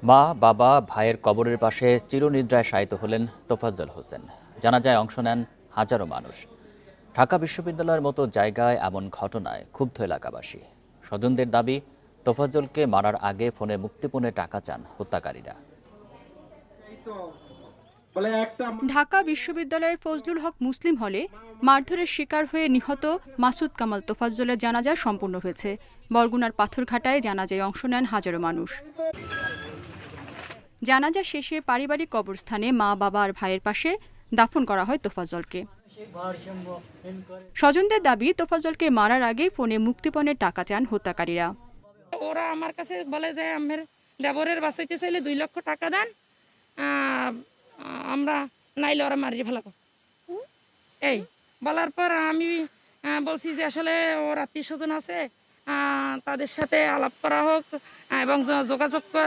মা, বাবা, ভাইয়ের কবরের পাশে চিরনিদ্রায় শায়িত হলেন তোফাজ্জল হোসেন। জানাজায় অংশ নেন হাজারো মানুষ। ঢাকা বিশ্ববিদ্যালয়ের মতো জায়গায় এমন ঘটনায় ক্ষুব্ধ এলাকাবাসী। স্বজনদের দাবি, তোফাজ্জলকে মারার আগে ফোনে মুক্তিপণে টাকা চান হত্যাকারীরা। ঢাকা বিশ্ববিদ্যালয়ের ফজলুল হক মুসলিম হলে মারধরের শিকার হয়ে নিহত মাসুদ কামাল তোফাজ্জলের জানাজা সম্পন্ন হয়েছে। বরগুনার পাথরঘাটায় জানাজায় অংশ নেন হাজারো মানুষ। জানাজা শেষে পারিবারিক কবরস্থানে মা, বাবা আর ভাইয়ের পাশে দাফন করা হয় তোফাজ্জলকে। স্বজনদের দাবি, তোফাজ্জলকে মারার আগে ফোনে মুক্তিপণের টাকা চান হত্যাকারীরা। ওরা আমার কাছে বলে যে আমার দেবরের বাঁচাইতে চাইলে 2 লক্ষ টাকা দেন, আহ, আমরা নাইলে ওরা মারিয়ে ফেলাবো। এই বলার পর আমি বলছি যে আসলে ওর আত্মীয় স্বজন আছে, তাদের সাথে আলাপ করা হোক এবং যোগাযোগ